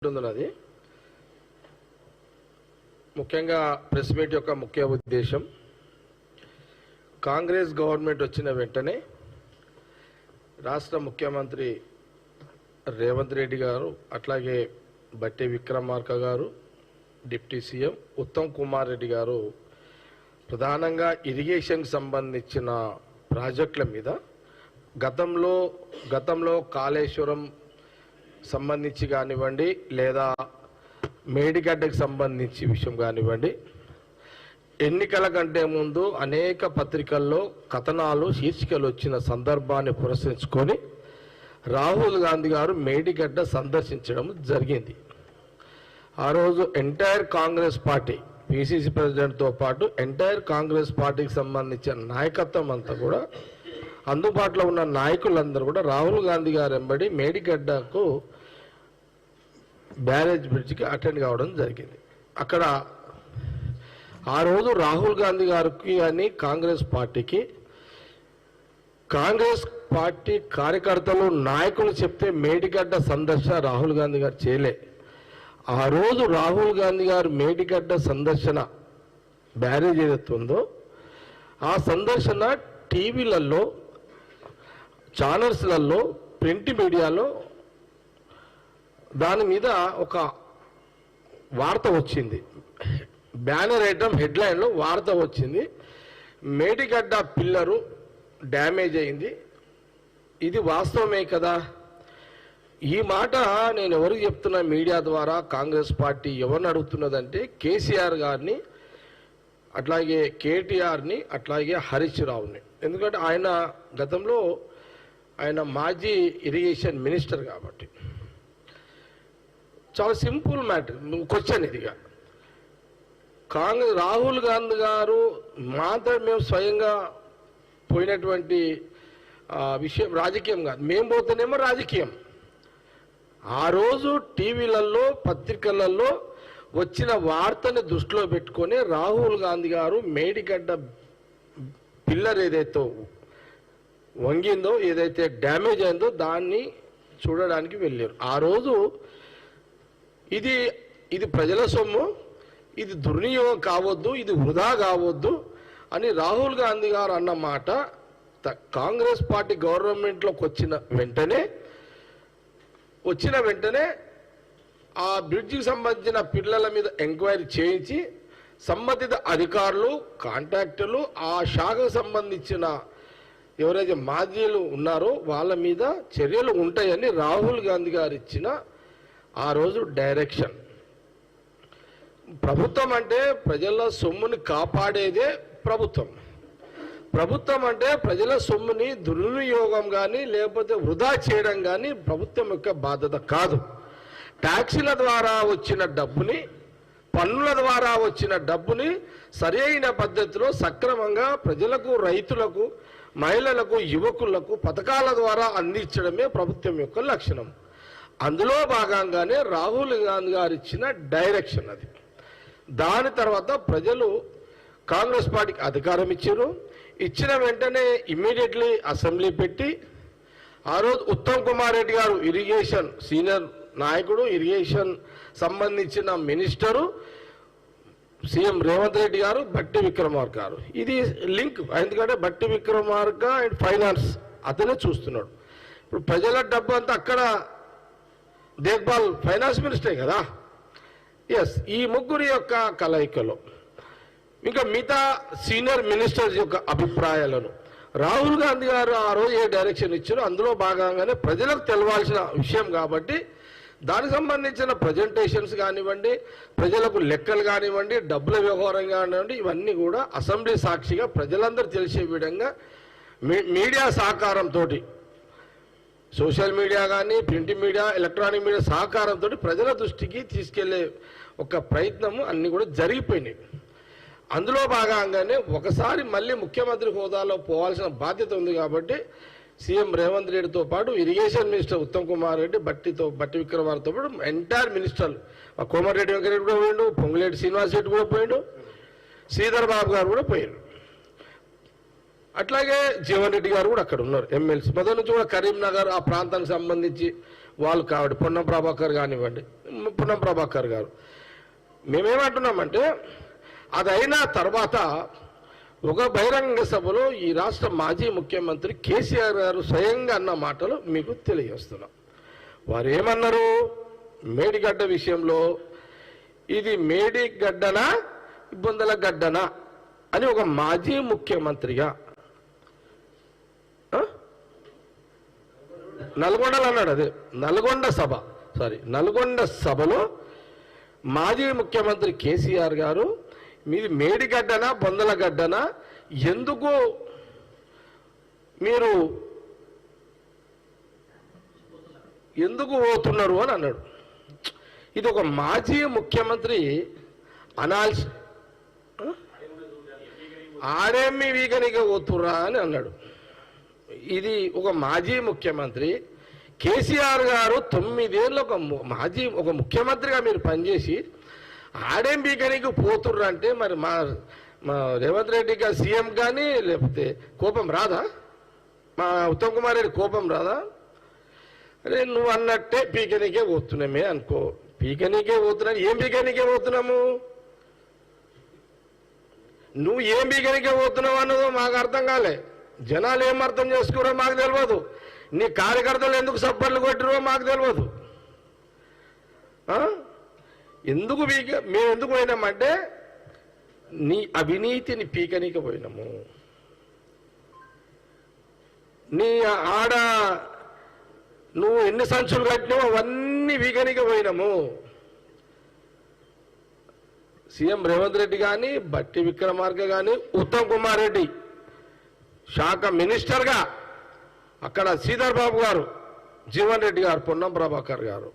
ఉంటున్నది. ముఖ్యంగా press meet యొక్క ముఖ్య ఉద్దేశం కాంగ్రెస్ గవర్నమెంట్ వచ్చిన వెంటనే రాష్ట్ర ముఖ్యమంత్రి రేవంత్ రెడ్డి గారు, అట్లాగే బట్టి విక్రమార్క గారు, డిప్యూటీ సీఎం ఉత్తమ్ కుమార్ రెడ్డి గారు ప్రధానంగా ఇరిగేషన్ సంబంధించిన ప్రాజెక్టుల మీద గతంలో కాళేశ్వరం సంబంధించి కానివ్వండి, లేదా మేడిగడ్డకు సంబంధించి విషయం కానివ్వండి, ఎన్నికల కంటే ముందు అనేక పత్రికల్లో కథనాలు శీర్షికలు వచ్చిన సందర్భాన్ని పురస్కరించుకొని రాహుల్ గాంధీ గారు మేడిగడ్డ సందర్శించడం జరిగింది. ఆ రోజు ఎంటైర్ కాంగ్రెస్ పార్టీ, పిసిసి ప్రెసిడెంట్తో పాటు ఎంటైర్ కాంగ్రెస్ పార్టీకి సంబంధించిన నాయకత్వం అంతా కూడా, అందుబాటులో ఉన్న నాయకులందరూ కూడా రాహుల్ గాంధీ గారు వెంబడి మేడిగడ్డకు బ్యారేజ్ బ్రిడ్జ్కి అటెండ్ కావడం జరిగింది. అక్కడ ఆ రోజు రాహుల్ గాంధీ గారికి అని కాంగ్రెస్ పార్టీ కార్యకర్తలు నాయకులు చెప్తే మేడిగడ్డ సందర్శన రాహుల్ గాంధీ గారు చేయలే. ఆ రోజు రాహుల్ గాంధీ గారు మేడిగడ్డ సందర్శన బ్యారేజ్ ఏదైతే ఉందో ఆ సందర్శన టీవీలలో, ఛానల్స్లలో, ప్రింట్ మీడియాలో దాని మీద ఒక వార్త వచ్చింది. బ్యానర్ ఐటమ్ హెడ్లైన్లో వార్త వచ్చింది, మేడిగడ్డ పిల్లరు డ్యామేజ్ అయింది. ఇది వాస్తవమే కదా? ఈ మాట నేను ఎవరికి చెప్తున్నా మీడియా ద్వారా, కాంగ్రెస్ పార్టీ ఎవరిని అడుగుతున్నదంటే కేసీఆర్ గారిని, అట్లాగే కేటీఆర్ని, అట్లాగే హరీష్ రావుని. ఎందుకంటే ఆయన గతంలో మాజీ ఇరిగేషన్ మినిస్టర్ కాబట్టి. చాలా సింపుల్ మ్యాటర్, క్వశ్చన్ ఇదిగా. రాహుల్ గాంధీ గారు మాత్రం మేము స్వయంగా పోయినటువంటి విషయం రాజకీయం కాదు, మేము పోతేనేమో రాజకీయం. ఆ రోజు టీవీలలో, పత్రికలలో వచ్చిన వార్తని దృష్టిలో పెట్టుకొని రాహుల్ గాంధీ గారు మేడిగడ్డ పిల్లర్ ఏదైతే వంగిందో, ఏదైతే డ్యామేజ్ అయిందో దాన్ని చూడడానికి వెళ్ళారు. ఆ రోజు ఇది ప్రజల సొమ్ము, ఇది దుర్వినియోగం కావద్దు, ఇది వృధా కావద్దు అని రాహుల్ గాంధీ గారు అన్న మాట కాంగ్రెస్ పార్టీ గవర్నమెంట్లోకి వచ్చిన వెంటనే ఆ బ్రిడ్జికి సంబంధించిన పిల్లల మీద ఎంక్వైరీ చేయించి సంబంధిత అధికారులు, కాంట్రాక్టర్లు, ఆ శాఖకు సంబంధించిన ఎవరైతే మాజీలు ఉన్నారో వాళ్ళ మీద చర్యలు ఉంటాయని రాహుల్ గాంధీ గారు ఇచ్చిన ఆ రోజు డైరెక్షన్. ప్రభుత్వం అంటే ప్రజల సొమ్ముని కాపాడేదే ప్రభుత్వం. ప్రభుత్వం అంటే ప్రజల సొమ్ముని దుర్వినియోగం కానీ లేకపోతే వృధా చేయడం కానీ ప్రభుత్వం యొక్క బాధ్యత కాదు. ట్యాక్సీల ద్వారా వచ్చిన డబ్బుని, పన్నుల ద్వారా వచ్చిన డబ్బుని సరైన పద్ధతిలో సక్రమంగా ప్రజలకు, రైతులకు, మహిళలకు, యువకులకు పథకాల ద్వారా అందించడమే ప్రభుత్వం యొక్క లక్షణం. అందులో భాగంగానే రాహుల్ గాంధీ గారు ఇచ్చిన డైరెక్షన్ అది. దాని తర్వాత ప్రజలు కాంగ్రెస్ పార్టీకి అధికారం ఇచ్చారు. ఇచ్చిన వెంటనే ఇమ్మీడియట్లీ అసెంబ్లీ పెట్టి ఆ రోజు ఉత్తమ్ కుమార్ రెడ్డి గారు ఇరిగేషన్ సీనియర్ నాయకుడు, ఇరిగేషన్ సంబంధించిన మినిస్టరు, సీఎం రేవంత్ రెడ్డి గారు, బట్టి విక్రమార్క గారు. ఇది లింక్, ఎందుకంటే బట్టి విక్రమార్క అండ్ ఫైనాన్స్ అతనే చూస్తున్నాడు. ఇప్పుడు ప్రజల డబ్బు అంతా అక్కడ దేఖ్బాల్ ఫైనాన్స్ మినిస్టరే కదా. ఎస్, ఈ ముగ్గురి యొక్క కలయికలో ఇంకా మిగతా సీనియర్ మినిస్టర్స్ యొక్క అభిప్రాయాలను రాహుల్ గాంధీ గారు ఆ రోజు ఏ డైరెక్షన్ ఇచ్చారో అందులో భాగంగానే ప్రజలకు తెలవాల్సిన విషయం కాబట్టి దానికి సంబంధించిన ప్రజెంటేషన్స్ కానివ్వండి, ప్రజలకు లెక్కలు కానివ్వండి, డబ్బుల వ్యవహారం కానివ్వండి, ఇవన్నీ కూడా అసెంబ్లీ సాక్షిగా ప్రజలందరూ తెలిసే విధంగా మీడియా సహకారంతో, సోషల్ మీడియా కానీ, ప్రింట్ మీడియా, ఎలక్ట్రానిక్ మీడియా సహకారంతో ప్రజల దృష్టికి తీసుకెళ్లే ఒక ప్రయత్నము అన్నీ కూడా జరిగిపోయినాయి. అందులో భాగంగానే ఒకసారి మళ్ళీ ముఖ్యమంత్రి హోదాలో పోవాల్సిన బాధ్యత ఉంది కాబట్టి సీఎం రేవంత్ రెడ్డితో పాటు ఇరిగేషన్ మినిస్టర్ ఉత్తమ్ కుమార్ రెడ్డి, బట్టి విక్రమార్కతో పాటు ఎంటైర్ మినిస్టర్లు, కోమటిరెడ్డి వెంకరెడ్డి కూడా పోయిండు, పొంగులేటి శ్రీనివాస్ రెడ్డి కూడా పోయిండు, శ్రీధర్ బాబు గారు కూడా పోయారు, అట్లాగే జీవన్ రెడ్డి గారు కూడా అక్కడ ఉన్నారు, ఎమ్మెల్సీ. మొదటి నుంచి కూడా కరీంనగర్ ఆ ప్రాంతానికి సంబంధించి వాళ్ళు కాబట్టి పొన్నం ప్రభాకర్ కానివ్వండి, పొన్నం ప్రభాకర్ గారు. మేమేమంటున్నామంటే అది అయిన తర్వాత ఒక బహిరంగ సభలో ఈ రాష్ట్ర మాజీ ముఖ్యమంత్రి కేసీఆర్ గారు స్వయంగా అన్న మాటలు మీకు తెలియజేస్తున్నాం. వారు ఏమన్నారు? మేడిగడ్డ విషయంలో ఇది మేడిగడ్డనా ఇబ్బందుల గడ్డనా అని ఒక మాజీ ముఖ్యమంత్రిగా నల్గొండలో అన్నాడు. అదే నల్గొండ సభలో మాజీ ముఖ్యమంత్రి కేసీఆర్ గారు మీది మేడిగడ్డనా బొందలగడ్డనా, ఎందుకు మీరు పోతున్నారు అని అన్నాడు. ఇది ఒక మాజీ ముఖ్యమంత్రి అనాల్సి ఆడేమి వీగనిగా పోతుర్రా అని అన్నాడు. ఇది ఒక మాజీ ముఖ్యమంత్రి కేసీఆర్ గారు 9 ఏళ్ళు ఒక ముఖ్యమంత్రిగా మీరు పనిచేసి ఆడేం వీగనికి పోతుర్రా అంటే మరి మా రేవంత్ రెడ్డి గారు సీఎం కానీ లేకపోతే కోపం రాదా? మా ఉత్తమ్ కుమార్ రెడ్డి కోపం రాదా? అరే నువ్వు అన్నట్టే పీకనికే పోతున్నామే అనుకో. పీకనికే పోతున్నా, ఏం పీకనికే పోతున్నాము? నువ్వు ఏం పీకనికే పోతున్నావు అన్నదో మాకు అర్థం కాలే. జనాలు ఏం అర్థం చేసుకురో మాకు తెలియదు. నీ కార్యకర్తలు ఎందుకు సబ్బర్లు కొట్టిరో మాకు తెలియదు. మేము ఎందుకు పోయినామంటే నీ అవినీతిని పీకనీకి పోయినాము. నీ ఆడ నువ్వు ఎన్ని సంచులు కట్టినావు అవన్నీ వీకనీకి పోయినాము. సీఎం రేవంత్ రెడ్డి కానీ, బట్టి విక్రమార్క కానీ, ఉత్తమ్ కుమార్ రెడ్డి శాఖ మినిస్టర్గా అక్కడ శ్రీధర్ బాబు గారు, జీవన్ రెడ్డి గారు, పొన్నం ప్రభాకర్ గారు.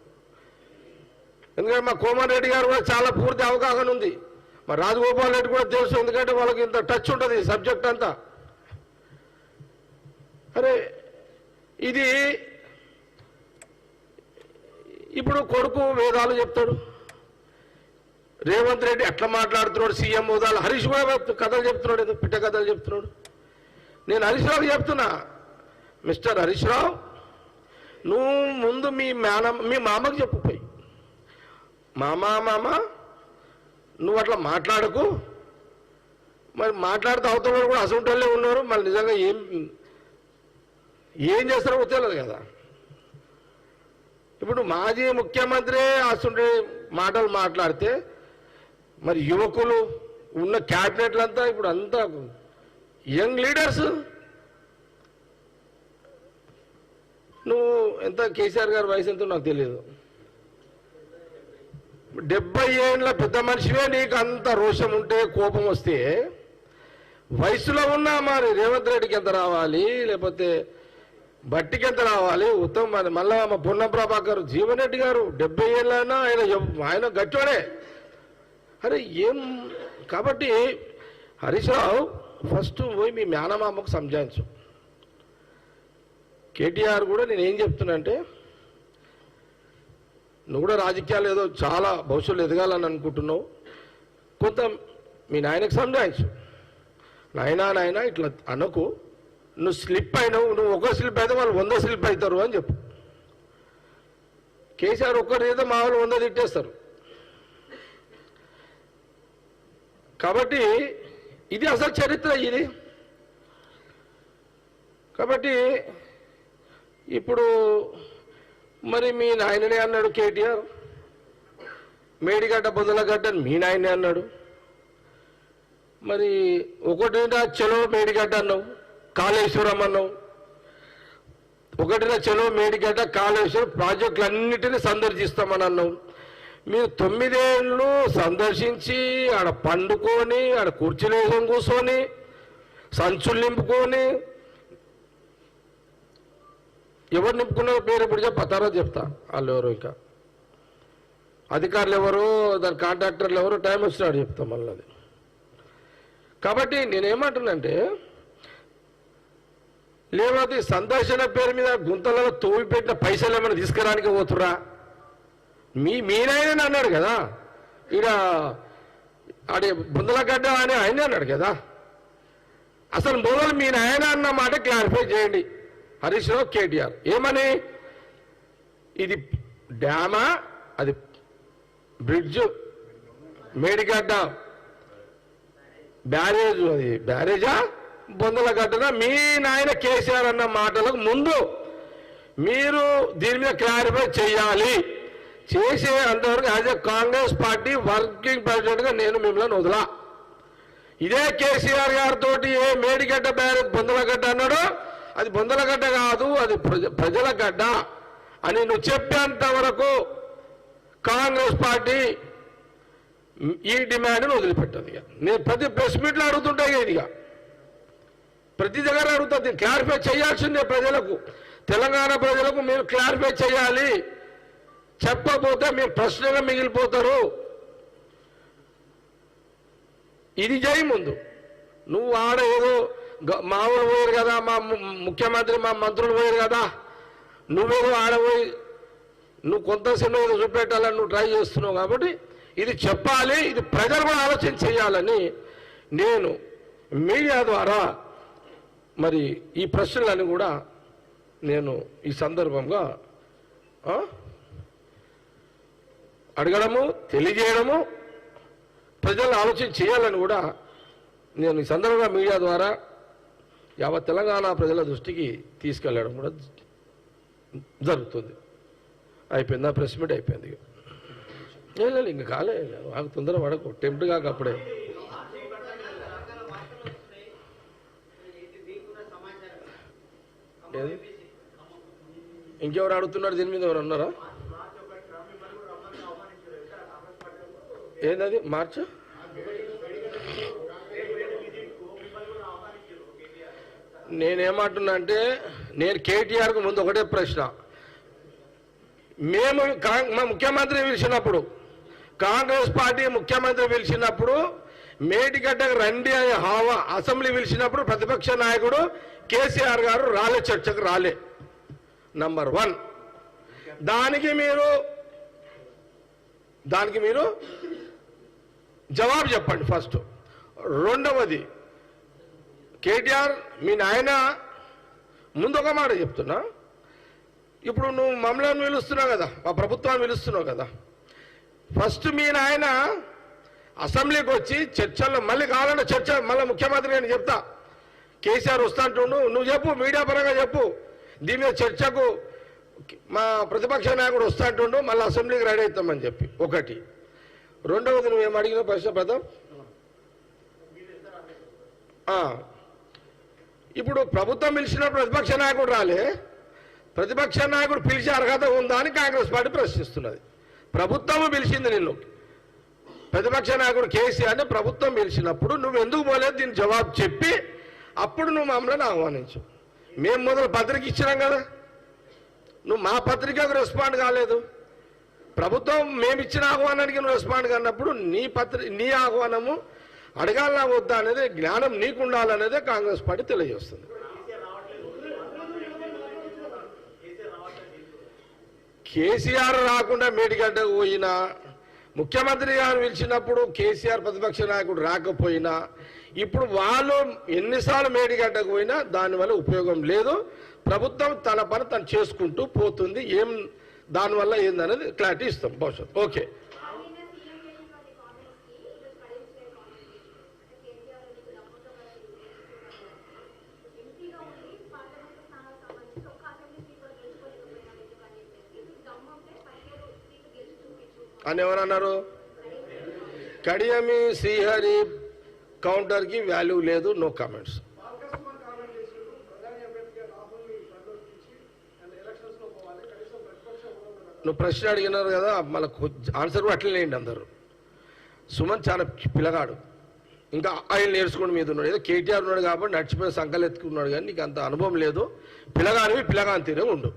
ఎందుకంటే మా కోమన్ రెడ్డి గారు కూడా చాలా పూర్తి అవగాహన ఉంది. మా రాజగోపాల్ రెడ్డి కూడా తెలుసు, ఎందుకంటే వాళ్ళకి ఇంత టచ్ ఉంటుంది సబ్జెక్ట్ అంతా. అరే ఇది ఇప్పుడు కొడుకు వేదాలు చెప్తాడు, రేవంత్ రెడ్డి ఎట్లా మాట్లాడుతున్నాడు సీఎం హోదాలు. హరీష్ కూడా కథలు చెప్తున్నాడు, ఏదో పిట్ట కథలు చెప్తున్నాడు. నేను హరీష్ రావుకి చెప్తున్నా, మిస్టర్ హరీష్ రావు, నువ్వు ముందు మీ మామకు చెప్పుపోయి, మామ నువ్వు అట్లా మాట్లాడకు. మరి మాట్లాడుతూ అవతల కూడా అసంటోళ్ళే ఉన్నారు. మళ్ళీ నిజంగా ఏం చేస్తారో తెలియదు కదా. ఇప్పుడు మాజీ ముఖ్యమంత్రి అసలు మాటలు మాట్లాడితే మరి యువకులు ఉన్న క్యాబినెట్లంతా ఇప్పుడు అంతా యంగ్ లీడర్స్. నువ్వు ఎంత కేసీఆర్ గారి వయసు ఎంతో నాకు తెలియదు. 70 ఏళ్ళ పెద్ద మనిషివే నీకు అంత రోషం ఉంటే, కోపం వస్తే, వయసులో ఉన్నా మరి రేవంత్ రెడ్డికి ఎంత రావాలి, లేకపోతే బట్టికి ఎంత రావాలి, ఉత్తమ్ మళ్ళా మా పొన్నం ప్రభాకర్, జీవన్ రెడ్డి గారు 70 ఏళ్ళైనా ఆయన గట్టోడే. అరే ఏం కాబట్టి హరీష్ రావు ఫస్ట్ పోయి మీ మేనమామకు సంజాయించు. కేటీఆర్ కూడా నేనేం చెప్తున్నా అంటే, నువ్వు కూడా రాజకీయాలు ఏదో చాలా భవిష్యత్తులో ఎదగాలని అనుకుంటున్నావు, కొంత మీ నాయనకు సంజాయించు. నాయనా ఇట్లా అనకు, నువ్వు స్లిప్ అయినావు, నువ్వు ఒక స్లిప్ అయితే వాళ్ళు 100 స్లిప్ అవుతారు అని చెప్పు. కేసీఆర్ ఒక్కరితో మా వాళ్ళు 100 తిట్టేస్తారు. కాబట్టి ఇది అసలు చరిత్ర ఇది. కాబట్టి ఇప్పుడు మరి మీ నాయననే అన్నాడు కేటీఆర్, మేడిగడ్డ బొందలగడ్డ అని మీ నాయనే అన్నాడు. మరి ఒకటిన చలో మేడిగడ్డ అన్నావు, కాళేశ్వరం అన్నావు. ఒకటిన చలో మేడిగడ్డ కాళేశ్వరం ప్రాజెక్టులన్నిటినీ సందర్శిస్తామని అన్నావు. మీరు 9 ఏళ్ళు సందర్శించి ఆడ పండుకొని, ఆడ కుర్చీలేసం కూర్చొని, సంచులు నింపుకొని, ఎవరు నింపుకున్నారో పేరు ఇప్పుడు తర్వాత చెప్తా. వాళ్ళు ఎవరు, ఇంకా అధికారులు ఎవరు, దాని కాంట్రాక్టర్లు ఎవరు, టైం వచ్చినాడు చెప్తాం మళ్ళీ అది. కాబట్టి నేనేమంటున్నానంటే, లేకపోతే సందర్శన పేరు మీద గుంతలలో తోవిపెట్టిన పైసలు ఏమైనా తీసుకురానికి పోతురా? మీ నాయన అన్నాడు కదా, ఈడ ఆడే బుందలగడ్డ అని ఆయన అన్నాడు కదా. అసలు మొదలు మీ నాయన అన్న మాట క్లారిఫై చేయండి హరీష్ రావు, కేటీఆర్. ఏమని ఇది డ్యామా, అది బ్రిడ్జ్, మేడిగడ్డ బ్యారేజ్, అది బ్యారేజా బొందలగడ్డనా? మీ నాయన కేసీఆర్ అన్న మాటలకు ముందు మీరు దీని మీద క్లారిఫై చేయాలి. చేసే అంతవరకు as a Congress party working ప్రెసిడెంట్గా నేను మిమ్మల్ని వదలా. ఇదే కేసీఆర్ గారితో ఏ మేడిగడ్డ బ్యారేజ్ బొందలగడ్డ అన్నాడో అది బొందలగడ్డ కాదు, అది ప్రజల గడ్డ అని నువ్వు చెప్పేంత వరకు కాంగ్రెస్ పార్టీ ఈ డిమాండ్ను వదిలిపెట్టదు. ఇక నేను ప్రతి ప్రెస్ మీట్లో అడుగుతుంటాయి, ఇదిగా ప్రతి దగ్గర అడుగుతుంది. క్లారిఫై చేయాల్సిందే ప్రజలకు, తెలంగాణ ప్రజలకు మీరు క్లారిఫై చేయాలి. చెప్పకపోతే మీరు ప్రశ్నగా మిగిలిపోతారు. ఇది చేయి ముందు. నువ్వు ఆడ ఏదో మామూలు పోయారు కదా, మా ముఖ్యమంత్రి మా మంత్రులు పోయారు కదా, నువ్వేదో ఆడపోయి నువ్వు కొంత సినిమా ఏదో చూపెట్టాలని నువ్వు ట్రై చేస్తున్నావు. కాబట్టి ఇది చెప్పాలి, ఇది ప్రజలు కూడా ఆలోచన చేయాలని నేను మీడియా ద్వారా మరి ఈ ప్రశ్నలను కూడా నేను ఈ సందర్భంగా అడగడము, తెలియజేయడము, ప్రజలు ఆలోచన చేయాలని కూడా నేను ఈ సందర్భంగా మీడియా ద్వారా యావత్ తెలంగాణ ప్రజల దృష్టికి తీసుకెళ్లడం కూడా జరుగుతుంది. అయిపోయింది, ఆ ప్రెస్ మీట్ అయిపోయింది. లేదు ఇంకా కాలే, నాకు తొందర పడకు, టెంప్ట్ కాక అప్పుడే. ఇంకెవరు అడుగుతున్నారు దీని మీద? ఎవరు ఉన్నారా? ఏందది మార్చ్? నేనేమంటున్నా అంటే, నేను కేటీఆర్కు ముందు ఒకటే ప్రశ్న. మేము మా ముఖ్యమంత్రి పిలిచినప్పుడు, కాంగ్రెస్ పార్టీ ముఖ్యమంత్రి పిలిచినప్పుడు మేడిగడ్డకు రండి అనే హావా అసెంబ్లీ పిలిచినప్పుడు ప్రతిపక్ష నాయకుడు కేసీఆర్ గారు రాలే, చర్చకు రాలే. నంబర్ 1. దానికి మీరు జవాబు చెప్పండి ఫస్ట్. రెండవది, కేటీఆర్ మీ నాయన ముందు ఒక మాట చెప్తున్నా. ఇప్పుడు నువ్వు మమ్మల్ని పిలుస్తున్నావు కదా, మా ప్రభుత్వాన్ని పిలుస్తున్నావు కదా, ఫస్ట్ మీ నాయన అసెంబ్లీకి వచ్చి చర్చల్లో మళ్ళీ కావాలన్న చర్చ మళ్ళీ ముఖ్యమంత్రి నేను చెప్తా, కేసీఆర్ వస్తా అంటుండు, నువ్వు చెప్పు, మీడియా పరంగా చెప్పు, దీని మీద చర్చకు మా ప్రతిపక్ష నాయకుడు వస్తా అంటుండు, మళ్ళీ అసెంబ్లీకి రెడీ అవుతామని చెప్పి. ఒకటి. రెండవది, నువ్వేం అడిగిన ప్రశ్న ప్రథం, ఇప్పుడు ప్రభుత్వం పిలిచినప్పుడు ప్రతిపక్ష నాయకుడు రాలే, ప్రతిపక్ష నాయకుడు పిలిచే అర్హత ఉందా అని కాంగ్రెస్ పార్టీ ప్రశ్నిస్తున్నది. ప్రభుత్వం పిలిచింది నిన్ను, ప్రతిపక్ష నాయకుడు కేసీఆర్ని ప్రభుత్వం పిలిచినప్పుడు నువ్వు ఎందుకు పోలేదు దీని జవాబు చెప్పి అప్పుడు నువ్వు మమ్మల్ని ఆహ్వానించు. మేము మొదలు పత్రిక ఇచ్చినాం కదా, నువ్వు మా పత్రికకు రెస్పాండ్ కాలేదు. ప్రభుత్వం మేము ఇచ్చిన ఆహ్వానానికి నువ్వు రెస్పాండ్ కానప్పుడు నీ ఆహ్వానము అడగాలనా వద్దా అనేది జ్ఞానం నీకు ఉండాలనేదే కాంగ్రెస్ పార్టీ తెలియజేస్తుంది. కేసీఆర్ రాకుండా మేడిగడ్డకు పోయినా, ముఖ్యమంత్రి గారు పిలిచినప్పుడు కేసీఆర్ ప్రతిపక్ష నాయకుడు రాకపోయినా, ఇప్పుడు వాళ్ళు ఎన్నిసార్లు మేడిగడ్డకు పోయినా దానివల్ల ఉపయోగం లేదు. ప్రభుత్వం తన పని తను చేసుకుంటూ పోతుంది. ఏం దానివల్ల ఏందనేది క్లారిటీ ఇస్తాం భవిష్యత్తు. ఓకే. అని ఎవరన్నారు? కడియమి శ్రీహరి కౌంటర్కి వాల్యూ లేదు, నో కామెంట్స్. నువ్వు ప్రశ్న అడిగినారు కదా, మళ్ళీ ఆన్సర్ కూడా అట్లనే లేండి అందరూ. సుమన్ చాలా పిల్లగాడు, ఇంకా ఆయన నేర్చుకోండి మీద ఉన్నాడు. ఏదో కేటీఆర్ ఉన్నాడు కాబట్టి నడిచిపోయి సంకలు ఎత్తుకున్నాడు, కానీ నీకు అంత అనుభవం లేదు. పిల్లగానివి పిల్లగాని తీరే ఉండు.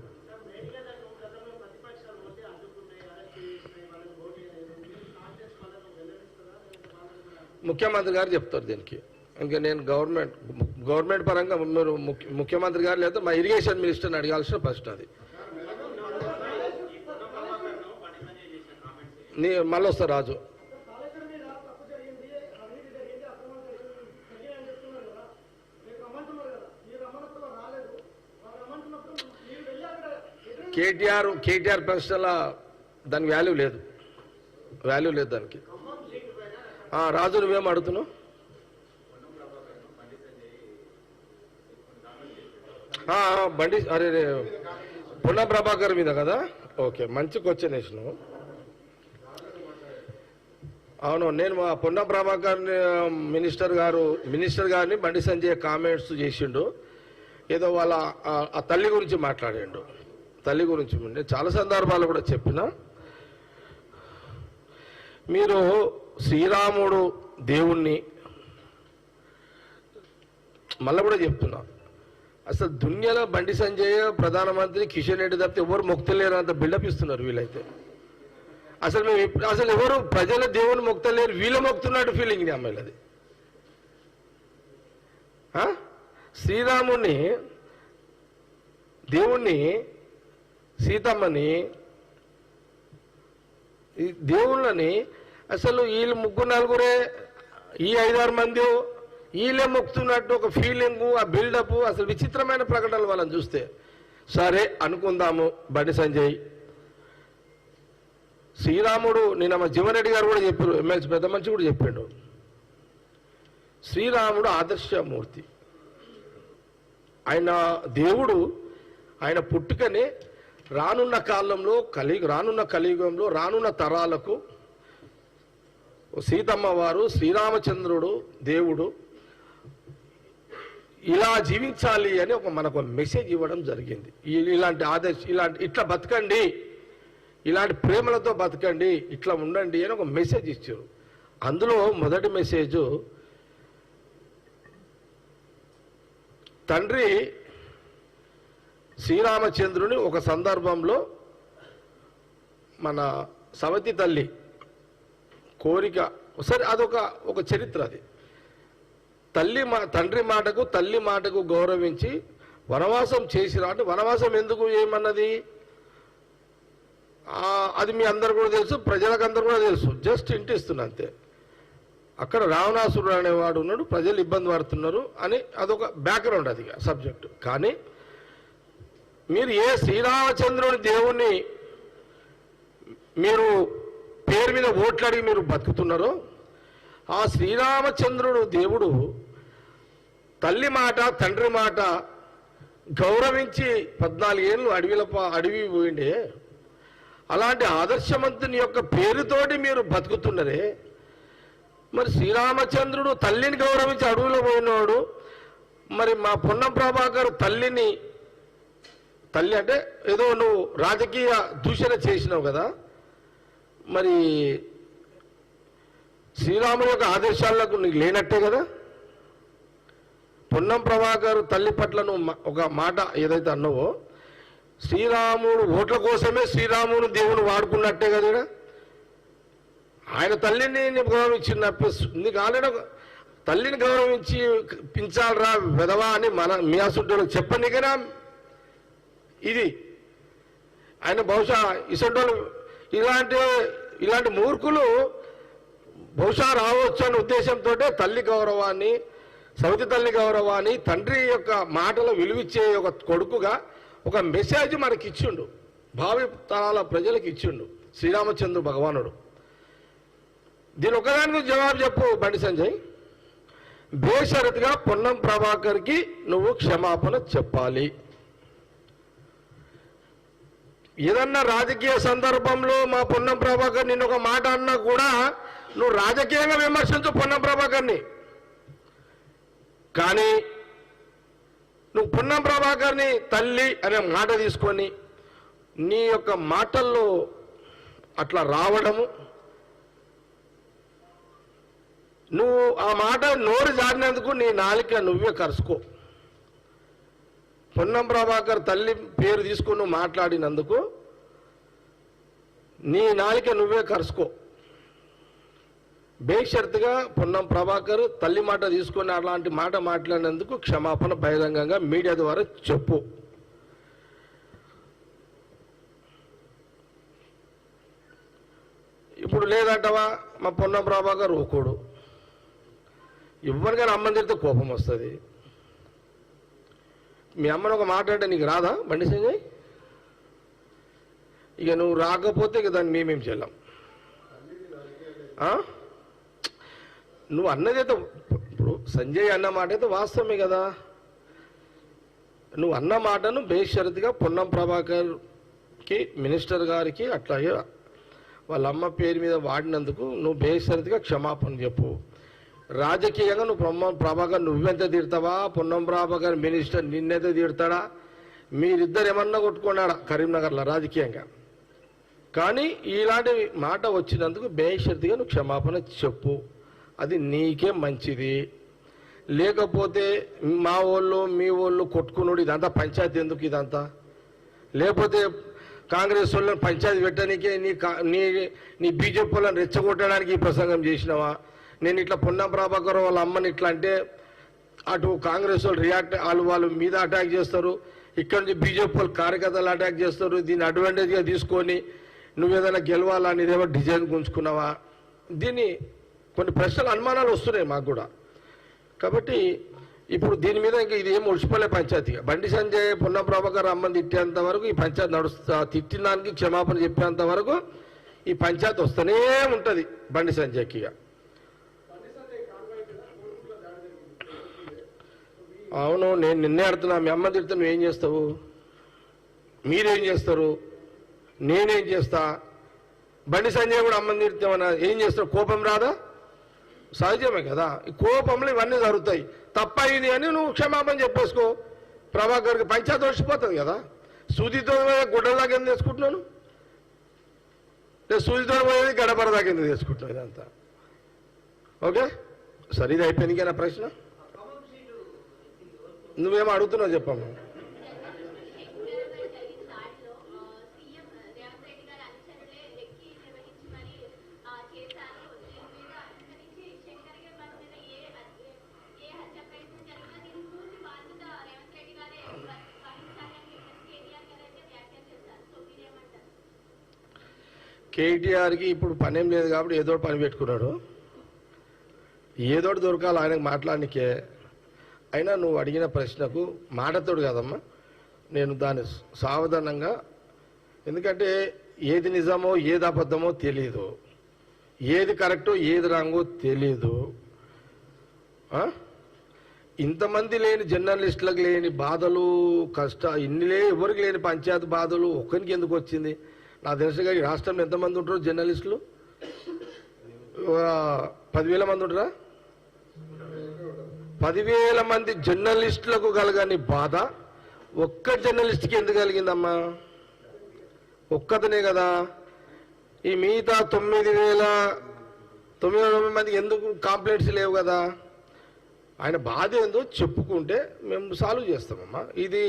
ముఖ్యమంత్రి గారు చెప్తారు దీనికి. ఇంకా నేను గవర్నమెంట్ పరంగా మీరు ముఖ్యమంత్రి గారు లేదా మా ఇరిగేషన్ మినిస్టర్ని అడగాల్సిన ప్రశ్న అది. మళ్ళీ వస్తా రాజు. కేటీఆర్ ప్రశ్నల దానికి వాల్యూ లేదు దానికి. రాజు నువ్వేం అడుగుతున్నావు? బండి అరే పొన్నం ప్రభాకర్ మీద కదా. ఓకే, మంచి క్వశ్చన్ వేసినావు. అవును, నేను మా పొన్నం ప్రభాకర్ మినిస్టర్ గారిని బండి సంజయ్ కామెంట్స్ చేసిండు. ఏదో వాళ్ళ ఆ తల్లి గురించి మాట్లాడిండు. తల్లి గురించి నేను చాలా సందర్భాలు కూడా చెప్పిన. మీరు శ్రీరాముడు దేవుణ్ణి మళ్ళీ కూడా చెప్తున్నా, అసలు దునియాలో బండి సంజయ్ ప్రధానమంత్రి కిషన్ రెడ్డి తప్పితే ఎవరు మొక్తలేరు అంత బిల్డప్ ఇస్తున్నారు వీళ్ళైతే. అసలు ఎవరు ప్రజల దేవుని మొక్తలేరు, వీళ్ళ మొక్తున్నట్టు ఫీలింగ్ ఇది అమ్మాయిలది. శ్రీరాముణ్ణి, దేవుణ్ణి, సీతమ్మని, దేవుళ్ళని అసలు వీళ్ళు ముగ్గురు నలుగురే, ఈ 5-6 మంది వీళ్ళే మొక్కుతున్నట్టు ఒక ఫీలింగు, ఆ బిల్డప్, అసలు విచిత్రమైన ప్రకటనలు వాళ్ళని చూస్తే. సరే అనుకుందాము, బండి సంజయ్ శ్రీరాముడు, నిన్న మా జీవన్ రెడ్డి గారు కూడా చెప్పారు, ఎమ్మెల్సీ పెద్ద మనిషి కూడా చెప్పాడు, శ్రీరాముడు ఆదర్శమూర్తి. ఆయన దేవుడు, ఆయన పుట్టుకనే రానున్న కాలంలో రానున్న కలియుగంలో రానున్న తరాలకు సీతమ్మ వారు, శ్రీరామచంద్రుడు దేవుడు ఇలా జీవించాలి అని మనకు మెసేజ్ ఇవ్వడం జరిగింది. ఇట్లా బతకండి, ఇలాంటి ప్రేమలతో బతకండి, ఇట్లా ఉండండి అని ఒక మెసేజ్ ఇచ్చారు. అందులో మొదటి మెసేజ్, తండ్రి శ్రీరామచంద్రుని ఒక సందర్భంలో మన సవతి తల్లి కోరిక, సరే అదొక చరిత్ర. అది తండ్రి మాటకు తల్లి మాటకు గౌరవించి వనవాసం చేసిరా అంటే, వనవాసం ఎందుకు ఏమన్నది అది మీ అందరు కూడా తెలుసు, ప్రజలకు అందరు కూడా తెలుసు, జస్ట్ ఇంటిస్తున్నా అంతే. అక్కడ రావణాసురుడు అనేవాడు ఉన్నాడు, ప్రజలు ఇబ్బంది పడుతున్నారు అని అదొక బ్యాక్గ్రౌండ్, అది సబ్జెక్టు. కానీ మీరు ఏ శ్రీరామచంద్రుని దేవుణ్ణి మీరు పేరు మీద ఓట్లాడి మీరు బతుకుతున్నారో, ఆ శ్రీరామచంద్రుడు దేవుడు తల్లి మాట తండ్రి మాట గౌరవించి 14 ఏళ్ళు అడవి పోయిండే, అలాంటి ఆదర్శవంతుని యొక్క పేరుతోటి మీరు బతుకుతున్నారే. మరి శ్రీరామచంద్రుడు తల్లిని గౌరవించి అడవిలో పోయినవాడు, మరి మా పొన్నం ప్రభాకర్ తల్లి అంటే ఏదో నువ్వు రాజకీయ దూషణ చేసినావు కదా, మరి శ్రీరాముని యొక్క ఆదేశాలకు నీకు లేనట్టే కదా. పొన్నం ప్రభాకర్ తల్లి పట్ల నువ్వు ఒక మాట ఏదైతే అన్నావో, శ్రీరాముడు ఓట్ల కోసమే శ్రీరాముని దేవుని వాడుకున్నట్టే కదా. ఆయన తల్లిని గౌరవించినప్పుడు ఆల్రెడీ తల్లిని గౌరవించి పించాలరా వెధవా అని మీ అసంటోళ్ళకి చెప్పండి కదా. ఇది ఆయన బహుశా ఇసంటోళ్ళు ఇలాంటి మూర్ఖులు బహుశా రావచ్చు అనే ఉద్దేశంతో తల్లి గౌరవాన్ని, సవతి తల్లి గౌరవాన్ని, తండ్రి యొక్క మాటలు విలువిచ్చే ఒక కొడుకుగా ఒక మెసేజ్ మనకి ఇచ్చిండు, భావి తరాల ప్రజలకు ఇచ్చిండు శ్రీరామచంద్ర భగవానుడు. దీని ఒకదానికి జవాబు చెప్పు బండి సంజయ్. బేషరతుగా పొన్నం ప్రభాకర్కి నువ్వు క్షమాపణ చెప్పాలి. ఏదన్నా రాజకీయ సందర్భంలో మా పొన్నం ప్రభాకర్ నిన్ను ఒక మాట అన్నా కూడా నువ్వు రాజకీయంగా విమర్శించు పొన్నం ప్రభాకర్ని, కానీ నువ్వు పొన్నం ప్రభాకర్ని తల్లి అనే మాట తీసుకొని నీ యొక్క మాటల్లో అట్లా రావడము, నువ్వు ఆ మాట నోరు జారినందుకు నీ నాలిక నువ్వే కరుసుకో. పొన్నం ప్రభాకర్ తల్లి పేరు తీసుకుని నువ్వు మాట్లాడినందుకు నీ నాలిక నువ్వే కరుసుకో. బేషరతుగా పొన్నం ప్రభాకర్ తల్లి మాట తీసుకొని అలాంటి మాట మాట్లాడినందుకు క్షమాపణ బహిరంగంగా మీడియా ద్వారా చెప్పు. ఇప్పుడు లేదంటవా మా పొన్నం ప్రభాకర్ ఊకోడు, ఎవరికైనా అమ్మని తిరిగితే కోపం వస్తుంది. మీ అమ్మని ఒక మాట అంటే నీకు రాదా బండి సంజయ్? ఇక నువ్వు రాకపోతే ఇక దాన్ని మేమేం చేయలేం. నువ్వు అన్నదైతే ఇప్పుడు సంజయ్ అన్న మాట అయితే వాస్తవమే కదా. నువ్వు అన్న మాటను బేషరతుగా పొన్నం ప్రభాకర్కి మినిస్టర్ గారికి అట్లాగే వాళ్ళ అమ్మ పేరు మీద వాడినందుకు నువ్వు బేషరతుగా క్షమాపణ చెప్పు. రాజకీయంగా నువ్వు పొన్నం ప్రభాకర్ నువ్వెంత తిడతావా, పొన్నం ప్రభాకర్ మినిస్టర్ నిన్నెంత తిడతాడా, మీరిద్దరు ఏమన్నా కొట్టుకున్నాడా కరీంనగర్లో రాజకీయంగా. కానీ ఇలాంటి మాట వచ్చినందుకు బేషరతుగా నువ్వు క్షమాపణ చెప్పు, అది నీకే మంచిది. లేకపోతే మా వాళ్ళు మీ వాళ్ళు కొట్టుకున్నాడు ఇదంతా పంచాయతీ ఎందుకు ఇదంతా, లేకపోతే కాంగ్రెస్ వాళ్ళని పంచాయతీ పెట్టడానికే నీ బీజేపీ వాళ్ళని రెచ్చగొట్టడానికి ఈ ప్రసంగం చేసినావా. నేను ఇట్లా పొన్నం ప్రభాకర్ వాళ్ళ అమ్మని ఇట్లా అంటే అటు కాంగ్రెస్ వాళ్ళు రియాక్ట్ వాళ్ళు మీద అటాక్ చేస్తారు, ఇక్కడ నుంచి బీజేపీ వాళ్ళు కార్యకర్తలు అటాక్ చేస్తారు. దీన్ని అడ్వాంటేజ్గా తీసుకొని నువ్వు ఏదైనా గెలవాలని ఇదేమో డిజైన్ గుంజుకున్నావా. దీన్ని కొన్ని ప్రశ్నలు అనుమానాలు వస్తున్నాయి మాకు కూడా. కాబట్టి ఇప్పుడు దీని మీద ఇంకా ఇది ఏం ముడిచిపోలే పంచాయతీగా. బండి సంజయ్ పొన్నం ప్రభాకర్ అమ్మని తిట్టేంత వరకు ఈ పంచాయతీ తిట్టిన దానికి క్షమాపణ చెప్పేంత వరకు ఈ పంచాయతీ వస్తూనే ఉంటుంది బండి సంజయ్కి. అవును, నేను నిన్నే అడుగుతున్నా, మీ అమ్మ తిడితే నువ్వేం చేస్తావు, మీరేం చేస్తారు, నేనేం చేస్తా. బండి సంజయ్ కూడా అమ్మని తిడితే ఏం చేస్తావు, కోపం రాదా? సహజమే కదా, ఈ కోపంలో ఇవన్నీ జరుగుతాయి. తప్పయింది అని నువ్వు క్షమాపణ చెప్పేసుకో. ప్రభాకర్కి పంచాయతీ వచ్చిపోతుంది కదా. సూదితో గుడ్డల దాకా ఎందుకు తెచ్చుకుంటున్నాను, లేదు సూదితో పోయేది గడపర దాకా ఎందుకు తెచ్చుకుంటున్నావు, ఇదంతా ఓకే. సరే, ఇది అయిపోయింది నా ప్రశ్న. నువ్వేమో అడుగుతున్నావు చెప్పమ్మా. కేటీఆర్కి ఇప్పుడు పనేం లేదు కాబట్టి ఏదో పని పెట్టుకున్నాడు, ఏదోటి దొరకాలి ఆయనకు మాట్లాడనికే. అయినా నువ్వు అడిగిన ప్రశ్నకు మాటతోడు కదమ్మా, నేను దాన్ని సావధానంగా, ఎందుకంటే ఏది నిజమో ఏది అబద్ధమో తెలీదు, ఏది కరెక్టో ఏది రాంగో తెలీదు. ఇంతమంది లేని జర్నలిస్టులకు లేని బాధలు ఎవరికి లేని పంచాయతీ బాధలు ఒక్కరికి ఎందుకు వచ్చింది? నాకు తెలుసుగా ఈ రాష్ట్రంలో ఎంతమంది ఉంటారు జర్నలిస్టులు? 10,000 మంది ఉంటారా? 10,000 మంది జర్నలిస్టులకు కలగని బాధ ఒక్క జర్నలిస్ట్కి ఎందుకు కలిగిందమ్మా? ఒక్కతనే కదా. ఈ మిగతా 9,990 మందికి ఎందుకు కంప్లైంట్స్ లేవు కదా? ఆయన బాధ ఏందో చెప్పుకుంటే మేము సాల్వ్ చేస్తామమ్మా. ఇది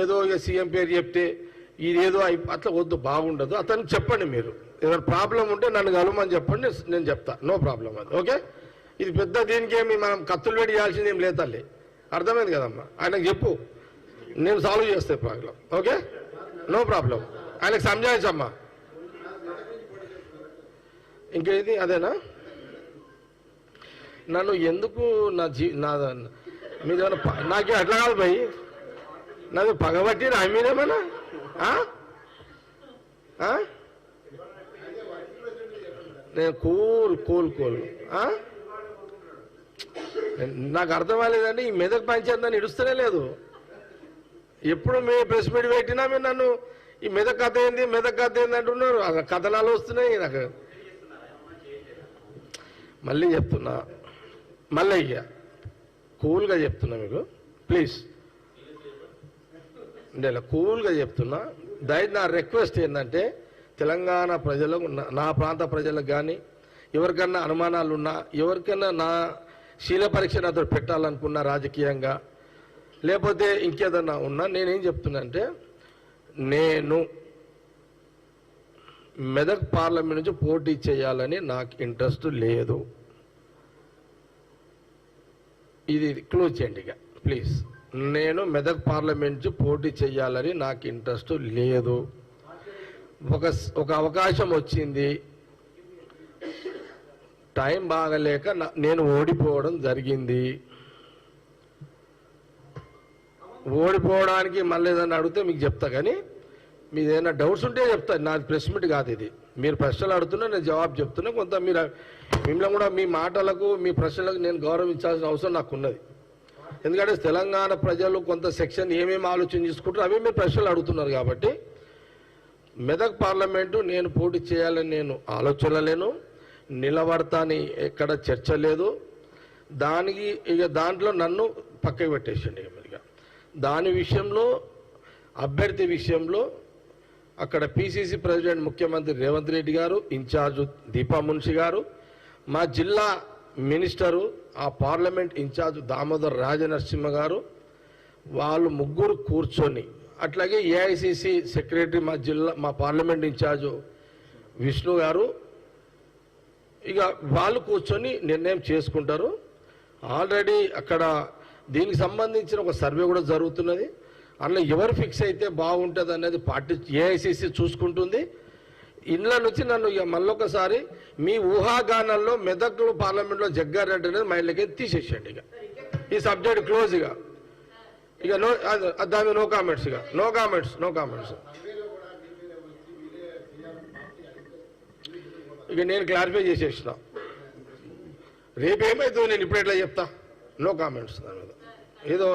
ఏదో సీఎం పేరు చెప్తే ఇదేదో అట్లా వద్దు, బాగుండదు. అతనికి చెప్పండి, మీరు ఏదైనా ప్రాబ్లం ఉంటే నన్ను కలవమని చెప్పండి, నేను చెప్తా, నో ప్రాబ్లం అది ఓకే. ఇది పెద్ద దీనికేమి మనం కత్తులు పెట్టి చేయాల్సింది ఏం లేదు తల్లి, అర్థమైంది కదమ్మా. ఆయనకు చెప్పు, నేను సాల్వ్ చేస్తే ప్రాబ్లం ఓకే, నో ప్రాబ్లం. ఆయనకు సంజాయించమ్మా. ఇంకేది అదేనా? నన్ను ఎందుకు మీదేమన్నా నాకే అట్లా కాదు భయ్, నాది పగబట్టి నా మీరేమన్నా నేను కూల్ నాకు అర్థం అవ్వలేదండి. ఈ మెదక్ పంచాయతీ నన్ను ఇడుస్తూనే లేదు. ఎప్పుడు మీ ప్రెస్ మీట్ పెట్టినా మీరు నన్ను ఈ మెదక్ కథ ఏంది అంటున్నారు. కథనాలు వస్తున్నాయి నాకు. మళ్ళీ చెప్తున్నా, మళ్ళీ అయ్యా కూల్గా చెప్తున్నా మీకు, ప్లీజ్ నేను కూల్గా చెప్తున్నా. నా రిక్వెస్ట్ ఏంటంటే తెలంగాణ ప్రజలకు, నా ప్రాంత ప్రజలకు కానీ ఎవరికన్నా అనుమానాలు ఉన్నా, ఎవరికైనా నా శీల పరీక్ష నాతో పెట్టాలనుకున్నా రాజకీయంగా, లేకపోతే ఇంకేదన్నా ఉన్నా, నేనేం చెప్తున్నా అంటే నేను మెదక్ పార్లమెంట్ నుంచి పోటీ చేయాలని నాకు ఇంట్రెస్ట్ లేదు. ఇది క్లోజ్ చేయండి ఇక ప్లీజ్. నేను మెదక్ పార్లమెంట్ నుంచి పోటీ చేయాలని నాకు ఇంట్రెస్ట్ లేదు. ఒక అవకాశం వచ్చింది, టైం బాగలేక నేను ఓడిపోవడం జరిగింది. ఓడిపోవడానికి మళ్ళీ ఏదన్నా అడిగితే మీకు చెప్తా, కానీ మీరు ఏదైనా డౌట్స్ ఉంటే చెప్తాను. నాది ప్రెస్ మీట్ కాదు ఇది. మీరు ప్రశ్నలు అడుగుతున్నా, నేను జవాబు చెప్తున్నా. కొంత మీరు మిమ్మల్ని కూడా మీ మాటలకు మీ ప్రశ్నలకు నేను గౌరవించాల్సిన అవసరం నాకు ఉన్నది. ఎందుకంటే తెలంగాణ ప్రజలు కొంత సెక్షన్ ఏమేమి ఆలోచన చేసుకుంటారో అవి మీరు ప్రశ్నలు అడుగుతున్నారు. కాబట్టి మెదక్ పార్లమెంటు నేను పోటీ చేయాలని నేను ఆలోచన లేను, నిలబడతాని ఎక్కడ చర్చ లేదు. దానికి ఇక దాంట్లో నన్ను పక్కకు పెట్టేసండి. ఇక దాని విషయంలో అభ్యర్థి విషయంలో అక్కడ పిసిసి ప్రెసిడెంట్ ముఖ్యమంత్రి రేవంత్ రెడ్డి గారు, ఇన్ఛార్జు దీపా మున్షి గారు, మా జిల్లా మినిస్టరు, ఆ పార్లమెంట్ ఇన్ఛార్జు దామోదర్ రాజనరసింహ గారు, వాళ్ళు ముగ్గురు కూర్చొని, అట్లాగే ఏఐసిసి సెక్రటరీ మా పార్లమెంట్ ఇన్ఛార్జు విష్ణు గారు, ఇక వాళ్ళు కూర్చొని నిర్ణయం చేసుకుంటారు. ఆల్రెడీ అక్కడ దీనికి సంబంధించిన ఒక సర్వే కూడా జరుగుతున్నది. అందులో ఎవరు ఫిక్స్ అయితే బాగుంటుంది అనేది పార్టీ ఏఐసిసి చూసుకుంటుంది. ఇండ్ల నుంచి నన్ను ఇక మళ్ళొకసారి మీ ఊహాగానాల్లో మెదక్ పార్లమెంట్లో జగ్గారెడ్డి అనేది మైండ్లకి తీసేసేయండి. ఇక ఈ సబ్జెక్ట్ క్లోజ్. ఇక నో, దాని నో కామెంట్స్. ఇక నో కామెంట్స్. ఇక నేను క్లారిఫై చేసేసిన. రేపేమైతుందో నేను ఇప్పుడు ఎట్లా చెప్తా. నో కామెంట్స్ దాని మీద. ఏదో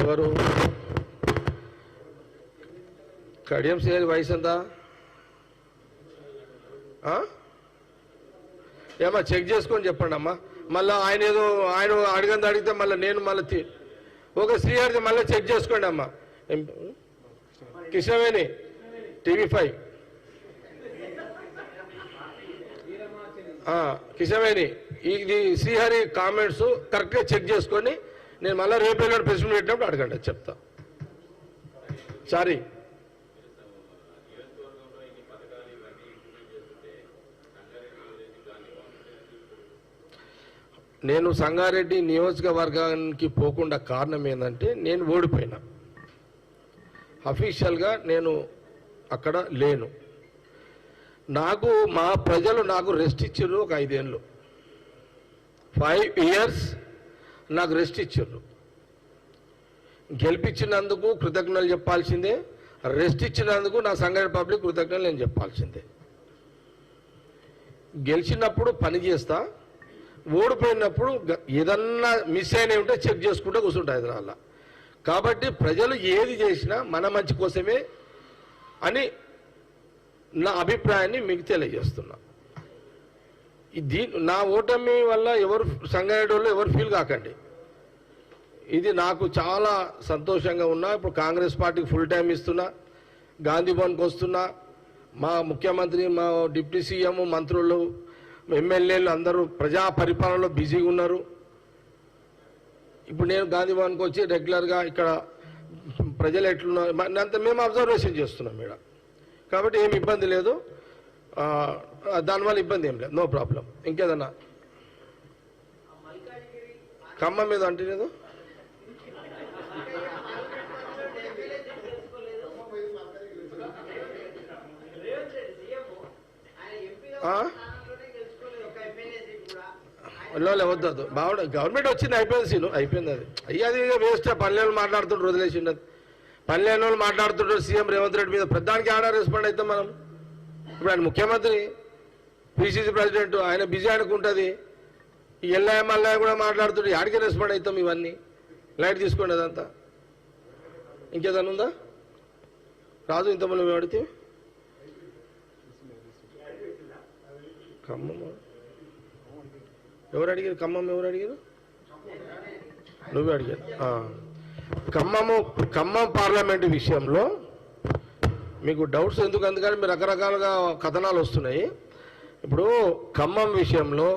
ఎవరు కడియం శ్రీహరి వయసు ఎంత? ఏమా చెక్ చేసుకొని చెప్పండి అమ్మా. మళ్ళీ ఆయన అడిగితే మళ్ళీ నేను ఒక శ్రీహరిది మళ్ళీ చెక్ చేసుకోండి అమ్మా. కిషవేణి TV5 కిషవేణి ఇది శ్రీహరి కామెంట్స్ కరెక్ట్గా చెక్ చేసుకొని నేను మళ్ళీ రేపు ప్రెస్ మీట్ పెట్టినప్పుడు అడగండి, చెప్తా. సారీ, నేను సంగారెడ్డి నియోజకవర్గానికి పోకుండా కారణం ఏంటంటే నేను ఓడిపోయినా. అఫీషియల్గా నేను అక్కడ లేను. మా ప్రజలు నాకు రెస్ట్ ఇచ్చారు. ఒక 5 ఏళ్ళు 5 ఇయర్స్ నాకు రెస్ట్ ఇచ్చారు. గెలిపించినందుకు కృతజ్ఞతలు చెప్పాల్సిందే, రెస్ట్ ఇచ్చినందుకు నా సంగారెడ్డి పబ్లిక్ కృతజ్ఞతలు నేను చెప్పాల్సిందే. గెలిచినప్పుడు పని చేస్తా, ఓడిపోయినప్పుడు ఏదన్నా మిస్ అయినా ఉంటే చెక్ చేసుకుంటూ కూర్చుంటా హైదరాబాద్లో. కాబట్టి ప్రజలు ఏది చేసినా మన మంచి కోసమే అని నా అభిప్రాయాన్ని మీకు తెలియజేస్తున్నా. నా ఓటమి వల్ల ఎవరు సంగారెడ్డి వాళ్ళు ఎవరు ఫీల్ కాకండి. ఇది నాకు చాలా సంతోషంగా ఉన్నా. ఇప్పుడు కాంగ్రెస్ పార్టీకి ఫుల్ టైం ఇస్తున్నా, గాంధీ భవన్కి వస్తున్నా. మా ముఖ్యమంత్రి, మా డిప్యూటీ సీఎం, మంత్రులు, ఎమ్మెల్యేలు అందరూ ప్రజా పరిపాలనలో బిజీగా ఉన్నారు. ఇప్పుడు నేను గాంధీ భవన్కి వచ్చి రెగ్యులర్గా ఇక్కడ ప్రజలు ఎట్లున్నారు అంత మేము అబ్జర్వేషన్ చేస్తున్నాం మేడం. కాబట్టి ఏమి ఇబ్బంది లేదు, దానివల్ల ఇబ్బంది ఏం లేదు, నో ప్రాబ్లం. ఇంకేదన్నా ఖమ్మం మీద అంటే లేదు. వద్దదు బాగుండదు. గవర్నమెంట్ వచ్చింది, అయిపోయింది సీను, అయిపోయింది. అది అది వేస్ట్. పల్లెలు మాట్లాడుతుంటారు, వదిలేసిండు. పల్లెలు వాళ్ళు మాట్లాడుతుంటారు సీఎం రేవంత్ రెడ్డి మీద. ప్రధానికి ఆడ రెస్పాండ్ అవుతాం మనం. ఇప్పుడు ఆయన ముఖ్యమంత్రి, పిసిసి ప్రెసిడెంట్, ఆయన బిజీ అనుకుంటుంది. ఈ ఎల్ఐఎంఎల్ఐ కూడా మాట్లాడుతుంటే ఆడికే రెస్పాండ్ అవుతాం. ఇవన్నీ లైట్ తీసుకోండి అదంతా. ఇంకేదన్నా ఉందా రాజు? ఇంతమంది మేము అడిగితే ఖమ్మం ఎవరు అడిగారు? ఖమ్మం ఎవరు అడిగారు? నువ్వే అడిగారు. ఖమ్మం పార్లమెంటు విషయంలో మీకు డౌట్స్ ఎందుకు? అందుకని మీరు రకరకాలుగా కథనాలు వస్తున్నాయి. ఇప్పుడు ఖమ్మం విషయంలో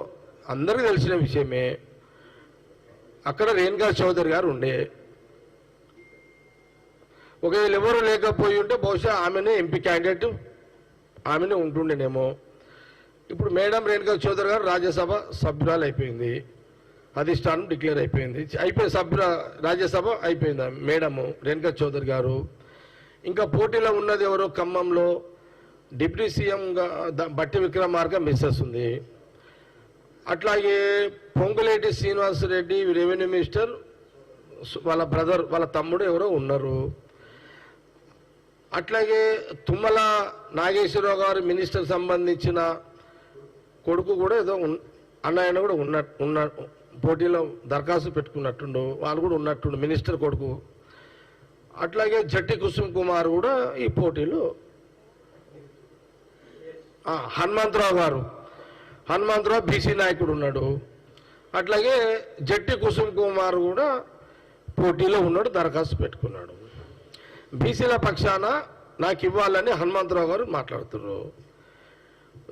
అందరికీ తెలిసిన విషయమే. అక్కడ రేణుకా చౌదరి గారు ఉండే. ఒకవేళ ఎవరు లేకపోయి ఉంటే బహుశా ఆమెనే ఎంపీ క్యాండిడేట్, ఆమెనే ఉంటుండేనేమో. ఇప్పుడు మేడం రేణుకా చౌదరి గారు రాజ్యసభ సభ్యురాలు అయిపోయింది, అధిష్టానం డిక్లేర్ అయిపోయింది, రాజ్యసభ అయిపోయింది మేడము రేణుకా చౌదరి గారు. ఇంకా పోటీలో ఉన్నది ఎవరో ఖమ్మంలో డిప్యూటీ సీఎంగా బట్టి విక్రమార్క మిస్సెస్ ఉంది. అట్లాగే పొంగులేటి శ్రీనివాసరెడ్డి రెవెన్యూ మినిస్టర్ వాళ్ళ బ్రదర్ వాళ్ళ తమ్ముడు ఎవరో ఉన్నారు. అట్లాగే తుమ్మల నాగేశ్వరరావు గారు మినిస్టర్ సంబంధించిన కొడుకు కూడా ఏదో అన్నయ్య కూడా ఉన్న పోటీలో దరఖాస్తు పెట్టుకున్నట్టుండు, వాళ్ళు కూడా ఉన్నట్టుండు మినిస్టర్ కొడుకు. అట్లాగే జట్టి కుసుమ్ కుమార్ కూడా ఈ పోటీలో, హనుమంతరావు బీసీ నాయకుడు ఉన్నాడు. అట్లాగే జట్టి కుసుమ్ కుమార్ కూడా పోటీలో ఉన్నాడు, దరఖాస్తు పెట్టుకున్నాడు. బీసీల పక్షాన నాకు ఇవ్వాలని హనుమంతరావు గారు మాట్లాడుతున్నారు.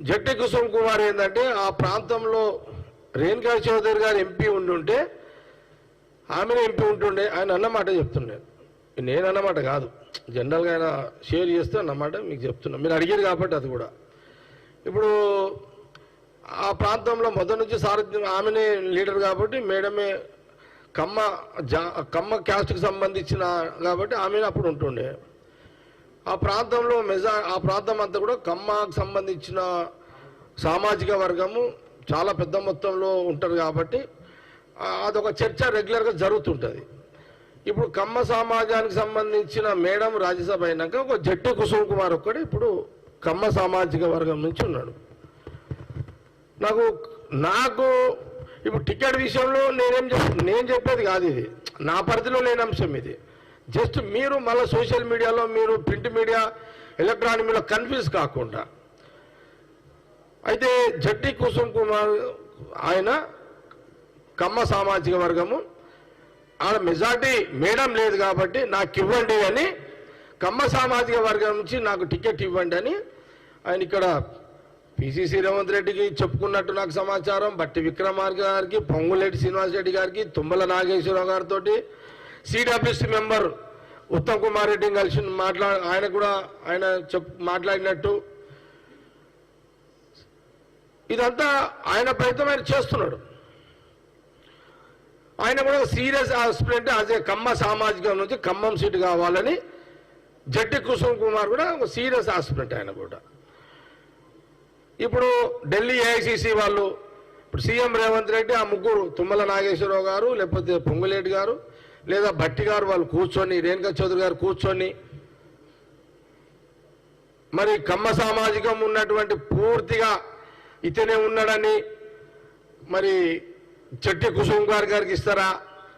జట్టి కుసుమ్ కుమార్ ఏంటంటే ఆ ప్రాంతంలో రేణుకా చౌదరి గారు ఎంపీ ఉండుంటే ఆమెనే ఎంపీ ఉంటుండే, ఆయన అన్నమాట చెప్తుండే, నేను అన్నమాట కాదు, జనరల్గా ఆయన షేర్ చేస్తే అన్నమాట మీకు చెప్తున్నా, మీరు అడిగారు కాబట్టి. అది కూడా ఇప్పుడు ఆ ప్రాంతంలో మొదటి నుంచి సారథ్యం ఆమెనే లీడర్ కాబట్టి మేడమే కమ్మ క్యాస్ట్కి సంబంధించిన కాబట్టి ఆమెనే అప్పుడు ఉంటుండే. ఆ ప్రాంతంలో ఆ ప్రాంతం అంతా కూడా కమ్మకు సంబంధించిన సామాజిక వర్గము చాలా పెద్ద మొత్తంలో ఉంటారు కాబట్టి అదొక చర్చ రెగ్యులర్గా జరుగుతుంటుంది. ఇప్పుడు కమ్మ సమాజానికి సంబంధించిన మేడం రాజ్యసభ అయినాక ఒక జట్టి కుసుమ్ కుమార్ ఒక్కడే ఇప్పుడు కమ్మ సామాజిక వర్గం నుంచి ఉన్నాడు. నాకు ఇప్పుడు టికెట్ విషయంలో నేను చెప్పేది కాదు, ఇది నా పరిధిలో లేని అంశం. ఇది జస్ట్ మీరు మళ్ళీ సోషల్ మీడియాలో, మీరు print media, electronic media confuse కాకుండా. అయితే జట్టి కుసుమ్ కుమార్ ఆయన కమ్మ సామాజిక వర్గము, ఆడ మెజార్టీ మేడం లేదు కాబట్టి నాకు ఇవ్వండి అని, కమ్మ సామాజిక వర్గం నుంచి నాకు టికెట్ ఇవ్వండి అని ఆయన ఇక్కడ పిసిసి రేవంత్ రెడ్డికి చెప్పుకున్నట్టు నాకు సమాచారం. బట్టి విక్రమార్క గారికి, పొంగులేటి శ్రీనివాస్ రెడ్డి గారికి, తుమ్మల నాగేశ్వరరావు గారితో, సిడబ్ల్యూసి మెంబర్ ఉత్తమ్ కుమార్ రెడ్డిని కలిసి ఆయన కూడా మాట్లాడినట్టు ఇదంతా ఆయన ప్రయత్నం ఆయన చేస్తున్నాడు. ఆయన కూడా సీరియస్ ఆస్పిరెంట్ అదే కమ్మ సామాజికం నుంచి ఖమ్మం సీటు కావాలని జట్టి కుసుమ్ కుమార్ కూడా ఒక సీరియస్ ఆస్పిరెంట్ ఆయన కూడా. ఇప్పుడు ఢిల్లీ ఏఐసిసి వాళ్ళు, ఇప్పుడు సీఎం రేవంత్ రెడ్డి ఆ ముగ్గురు, తుమ్మల నాగేశ్వరరావు గారు, లేకపోతే పొంగులేటి గారు, లేదా భట్టి గారు, వాళ్ళు కూర్చొని, రేణుకా చౌదరి గారు కూర్చొని మరి కమ్మ సామాజికం ఉన్నటువంటి పూర్తిగా ఇతనే ఉన్నాడని మరి జట్టి కుసుమ్ గారికి ఇస్తారా,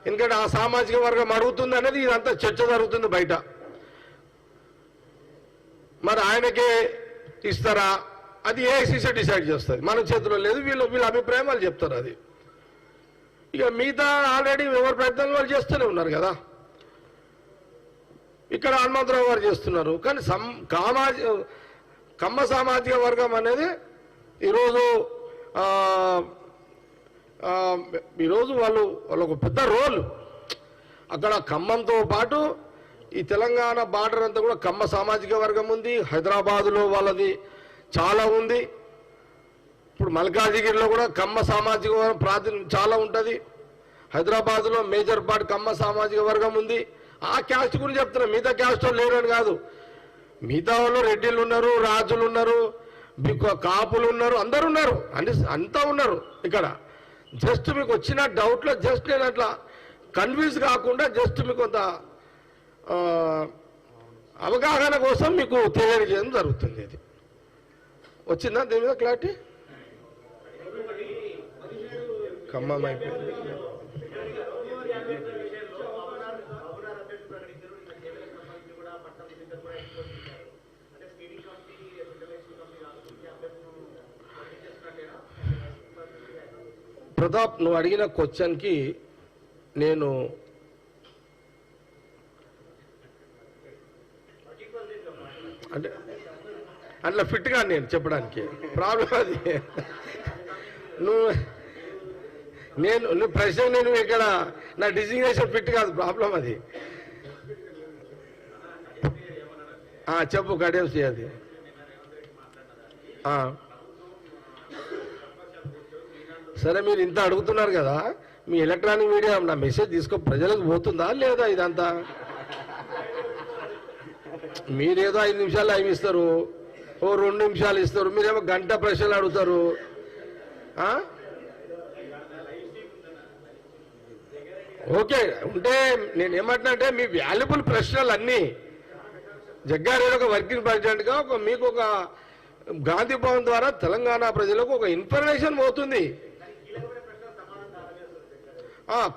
ఎందుకంటే ఆ సామాజిక వర్గం అడుగుతుంది అనేది ఇదంతా చర్చ జరుగుతుంది బయట. మరి ఆయనకే ఇస్తారా, అది ఏఐసిసి డిసైడ్ చేస్తుంది, మన చేతిలో లేదు. వీళ్ళ అభిప్రాయం వాళ్ళు చెప్తారు. అది ఇక మిగతా ఆల్రెడీ ఎవరి ప్రయత్నం వాళ్ళు చేస్తూనే ఉన్నారు కదా. ఇక్కడ హనుమంతరావు గారు చేస్తున్నారు. కానీ కమ్మ సామాజిక వర్గం అనేది ఈరోజు వాళ్ళకు పెద్ద రోల్. అక్కడ ఖమ్మంతో పాటు ఈ తెలంగాణ బార్డర్ అంతా కూడా కమ్మ సామాజిక వర్గం ఉంది. హైదరాబాదులో వాళ్ళది చాలా ఉంది. ఇప్పుడు మల్కాజిగిరిలో కూడా కమ్మ సామాజిక వర్గం ప్రాతినిధ్యం చాలా ఉంటుంది. హైదరాబాద్లో మేజర్ పార్ట్ కమ్మ సామాజిక వర్గం ఉంది. ఆ క్యాస్ట్ గురించి చెప్తున్నా, మిగతా క్యాస్ట్ వాళ్ళు లేరు అని కాదు. మిగతా వాళ్ళు రెడ్డిలు ఉన్నారు, రాజులు ఉన్నారు, కాపులు ఉన్నారు, అందరు ఉన్నారు, అంతా ఉన్నారు. ఇక్కడ జస్ట్ మీకు వచ్చిన డౌట్లో జస్ట్ నేను అట్లా కన్ఫ్యూజ్ కాకుండా జస్ట్ మీకు కొంత అవగాహన కోసం మీకు తెలియజేయడం జరుగుతుంది. ఇది వచ్చిందా దీని మీద క్లారిటీ? ఖమ్మం అయిపోయింది. ప్రతాప్, నువ్వు అడిగిన క్వశ్చన్కి నేను అంటే అట్లా ఫిట్గా నేను చెప్పడానికి ప్రాబ్లం అది. నువ్వు ప్రశ్న నేను ఇక్కడ నా డిజిగ్నేషన్ ఫిట్ కాదు, ప్రాబ్లం అది. చెప్పు కడేసి అది. సరే, మీరు ఇంత అడుగుతున్నారు కదా, మీ ఎలక్ట్రానిక్ మీడియా నా మెసేజ్ ప్రజలకు పోతుందా లేదా? ఇదంతా మీరేదో 5 నిమిషాలు లైవ్ ఇస్తారు, ఓ 2 నిమిషాలు ఇస్తారు, మీరేమో గంట ప్రశ్నలు అడుగుతారు. ఓకే ఉంటే నేను ఏమంటున్నా మీ వాల్యుబుల్ ప్రశ్నలు అన్నీ జగ్గారెడ్డి ఒక వర్కింగ్ ప్రెసిడెంట్గా మీకు ఒక గాంధీ భవన్ ద్వారా తెలంగాణ ప్రజలకు ఒక ఇన్ఫర్మేషన్ పోతుంది.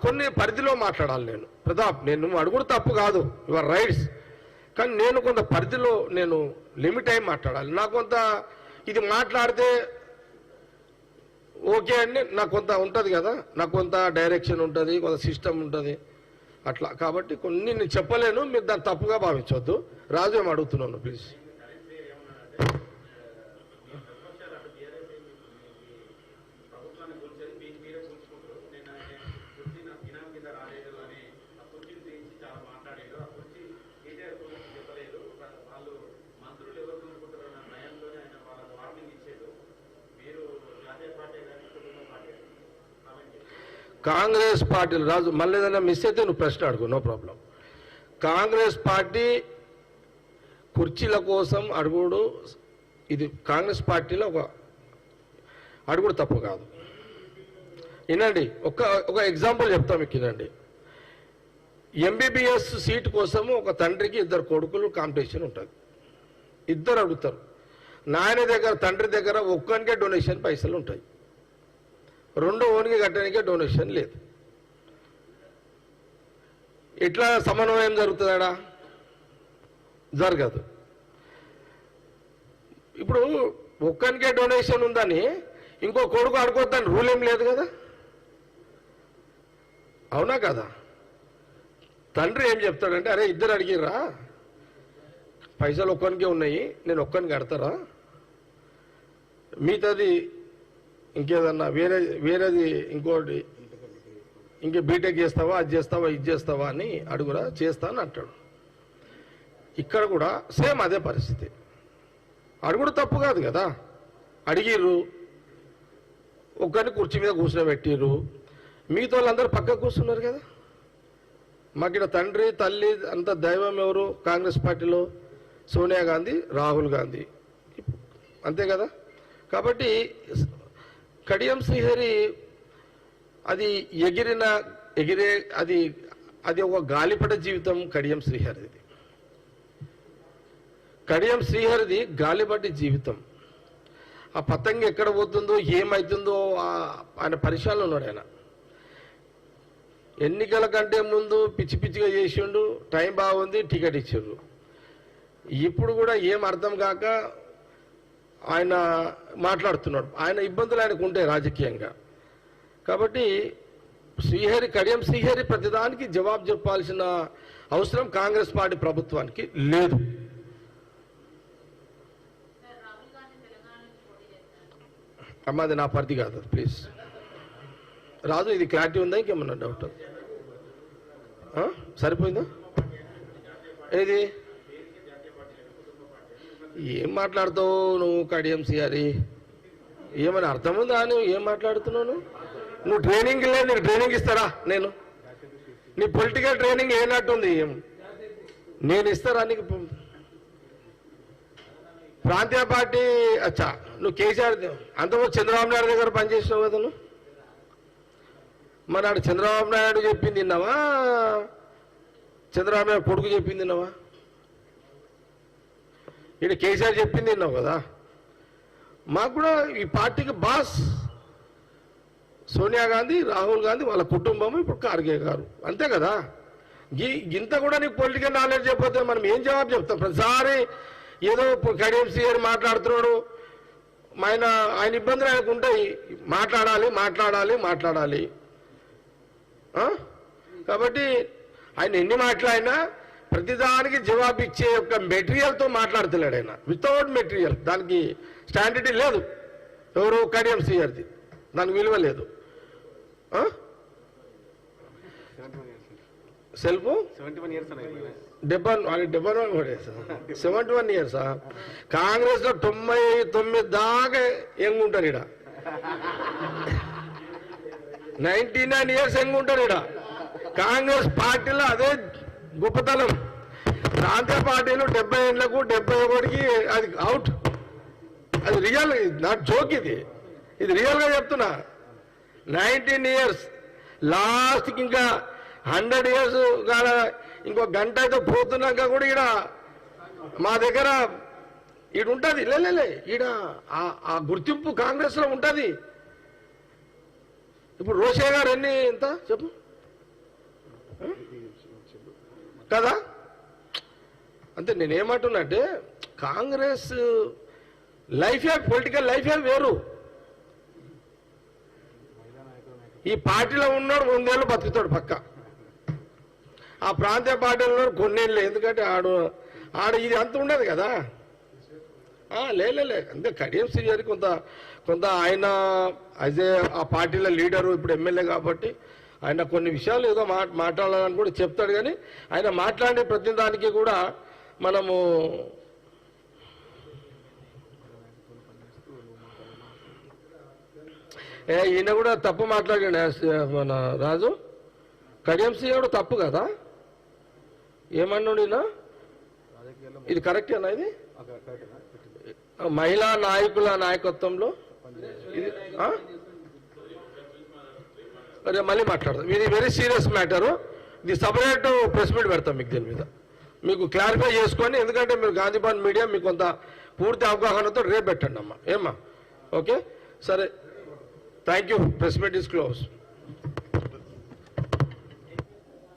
కొన్ని పరిధిలో మాట్లాడాలి నేను ప్రతాప్, నేను అడుగుడు తప్పు కాదు, యువర్ రైట్స్, కానీ నేను కొంత పరిధిలో నేను లిమిట్ అయి మాట్లాడాలి. నాకు కొంత ఇది మాట్లాడితే ఓకే అండి, నాకు కొంత ఉంటుంది కదా, నాకు కొంత డైరెక్షన్ ఉంటుంది, కొంత సిస్టమ్ ఉంటుంది అట్లా. కాబట్టి కొన్ని నేను చెప్పలేను, మీరు దాన్ని తప్పుగా భావించవద్దు. రాజు ఏం అడుగుతున్నాను ప్లీజ్. కాంగ్రెస్ పార్టీలు రాజు మళ్ళీ ఏదైనా మిస్ అయితే నువ్వు ప్రశ్న అడుగు, నో ప్రాబ్లం. కాంగ్రెస్ పార్టీ కుర్చీల కోసం అడుగుడు, ఇది కాంగ్రెస్ పార్టీలో ఒక అడుగుడు తప్పు కాదు. వినండి, ఒక ఎగ్జాంపుల్ చెప్తాం మీకు, వినండి. ఎంబీబీఎస్ సీట్ కోసము ఒక తండ్రికి 2 కొడుకులు కాంపిటీషన్ ఉంటుంది. 2 అడుగుతారు. నాయన దగ్గర తండ్రి దగ్గర ఒక్కనికే డొనేషన్ పైసలు ఉంటాయి, 2 ఓనికి కట్టడానికే డొనేషన్ లేదు. ఇట్లా సమన్వయం జరుగుతుందా? జరగదు. ఇప్పుడు ఒక్కనికే డొనేషన్ ఉందని ఇంకో కొడుకు అడుకోద్దని రూల్ ఏం లేదు కదా, అవునా కదా? తండ్రి ఏం చెప్తాడంటే, అరే 2 అడిగిర్రా, పైసలు ఒక్కనికే ఉన్నాయి, నేను ఒక్కనికి కడతారా, మిగతాది ఇంకేదన్నా వేరేది ఇంకోటి ఇంకే బీటెక్ చేస్తావా, అది చేస్తావా, ఇది చేస్తావా అని అడుగురా, చేస్తా అని అంటాడు. ఇక్కడ కూడా సేమ్ అదే పరిస్థితి. అడుగుడు తప్పు కాదు కదా, అడిగిర్రు, ఒక్కరిని కుర్చీ మీద కూర్చోబెట్టిర్రు, మిగతా వాళ్ళందరూ పక్క కూర్చున్నారు కదా. మాకు ఇక్కడ తండ్రి తల్లి అంత దైవం ఎవరు కాంగ్రెస్ పార్టీలో? సోనియా గాంధీ, రాహుల్ గాంధీ, అంతే కదా. కాబట్టి కడియం శ్రీహరి అది ఎగిరే అది ఒక గాలిపట జీవితం. కడియం శ్రీహరిది గాలిపటి జీవితం. ఆ పతంగి ఎక్కడ పోతుందో ఏమవుతుందో ఆయన పరిశీలన ఉన్నాడు. ఆయన ఎన్నికల కంటే ముందు పిచ్చి పిచ్చిగా చేసిండు, టైం బాగుంది, టికెట్ ఇచ్చిండ్రు. ఇప్పుడు కూడా ఏం అర్థం కాక ఆయన మాట్లాడుతున్నాడు. ఆయన ఇబ్బందులు ఆయనకు ఉంటాయి రాజకీయంగా. కాబట్టి కడియం శ్రీహరి ప్రతిదానికి జవాబు చెప్పాల్సిన అవసరం కాంగ్రెస్ పార్టీ ప్రభుత్వానికి లేదు. అమ్మా అది నా పరిధి కాదు, ప్లీజ్. రాజు ఇది క్లారిటీ ఉందా, ఇంకేమన్నా డౌట్? సరిపోయిందా? ఏది ఏం మాట్లాడుతావు నువ్వు కడియం శ్రీహరి? ఏమైనా అర్థం ఉందా? నువ్వు ఏం మాట్లాడుతున్నావు? నువ్వు ట్రైనింగ్ లేదు, నీకు ట్రైనింగ్ ఇస్తారా? నీ పొలిటికల్ ట్రైనింగ్ ఏనట్టుంది? నేను ఇస్తారా నీకు? ప్రాంతీయ పార్టీ అచ్చా, నువ్వు కేసీఆర్ అంతకుముందు చంద్రబాబు నాయుడు దగ్గర పనిచేసినావు కదా నువ్వు. మరి చంద్రబాబు నాయుడు చెప్పింది విన్నావా, చంద్రబాబు నాయుడు కొడుకు చెప్పింది విన్నావా? ఇక్కడ కేసీఆర్ చెప్పింది విన్నావు కదా. మాకు కూడా ఈ పార్టీకి బాస్ సోనియా గాంధీ, రాహుల్ గాంధీ, వాళ్ళ కుటుంబం, ఇప్పుడు ఖార్గే గారు, అంతే కదా. ఇంత కూడా నీకు పొలిటికల్ నాలెడ్జ్ చెప్పితే మనం ఏం జవాబు చెప్తాం? ప్రతిసారి ఏదో కడియం శ్రీహరి మాట్లాడుతున్నాడు, ఆయన ఇబ్బందులు ఆయనకు ఉంటాయి. మాట్లాడాలి. కాబట్టి ఆయన ఎన్ని మాట్లాడినా ప్రతిదానికి జవాబు ఇచ్చే యొక్క మెటీరియల్తో మాట్లాడుతున్నాడు ఆయన, వితౌట్ మెటీరియల్. దానికి స్టాండర్డ్ లేదు. ఎవరు? కడియం శ్రీహరిది. దానికి విలువ లేదు. Self 71 years. కాంగ్రెస్ లో 99 దాకా ఎంగుంటారు ఇడ. 99 ఇయర్స్ ఎంగుంటారు ఇడ. కాంగ్రెస్ పార్టీలో అదే గొప్పతనం. ప్రాంతీయ పార్టీలు 70 ఏళ్లకు 71కి అది అవుట్. అది రియల్, నాట్ జోక్. ఇది రియల్గా చెప్తున్నా. 19 ఇయర్స్ లాస్ట్కి ఇంకా 100 years కాల ఇంకో గంట అయితే పోతున్నాక కూడా ఈడ మా దగ్గర ఈడ ఉంటుంది. లేలే ఈడ ఆ గుర్తింపు కాంగ్రెస్లో ఉంటుంది. ఇప్పుడు రోషే గారు ఎంత చెప్పు కదా. అంతే నేనేమంటున్నా కాంగ్రెస్ లైఫే పొలిటికల్ లైఫే వేరు. ఈ పార్టీలో ఉన్నాడు 100 ఏళ్ళు బతుకుతాడు పక్క. ఆ ప్రాంతీయ పార్టీలో ఉన్నాడు కొన్నేళ్ళు. ఎందుకంటే ఆడ ఇది అంత ఉండదు కదా. లేలే అంతే కడియం శ్రీహరి కొంత ఆయన యాజ్ ఆ పార్టీల లీడరు, ఇప్పుడు ఎమ్మెల్యే కాబట్టి ఆయన కొన్ని విషయాలు ఏదో మాట్లాడాలని కూడా చెప్తాడు. కానీ ఆయన మాట్లాడే ప్రతి దానికి కూడా మనము ఈయన కూడా తప్పు మాట్లాడాడు మన రాజు. కడియం శ్రీహరి తప్పు కదా ఏమన్నాడు ఈయన? ఇది కరెక్టేనా? ఇది మహిళా నాయకుల నాయకత్వంలో ఇది అరే మళ్ళీ మాట్లాడదాం. ఇది వెరీ సీరియస్ మ్యాటరు. ఇది సపరేట్ ప్రెస్ మీట్ పెడతాం మీకు దీని మీద, మీకు క్లారిఫై చేసుకొని. ఎందుకంటే మీరు గాంధీభవన్ మీడియా మీకు కొంత పూర్తి అవగాహనతో రేపు పెట్టండి అమ్మా. ఏమ్మా? ఓకే సరే, thank you. Press meet is close.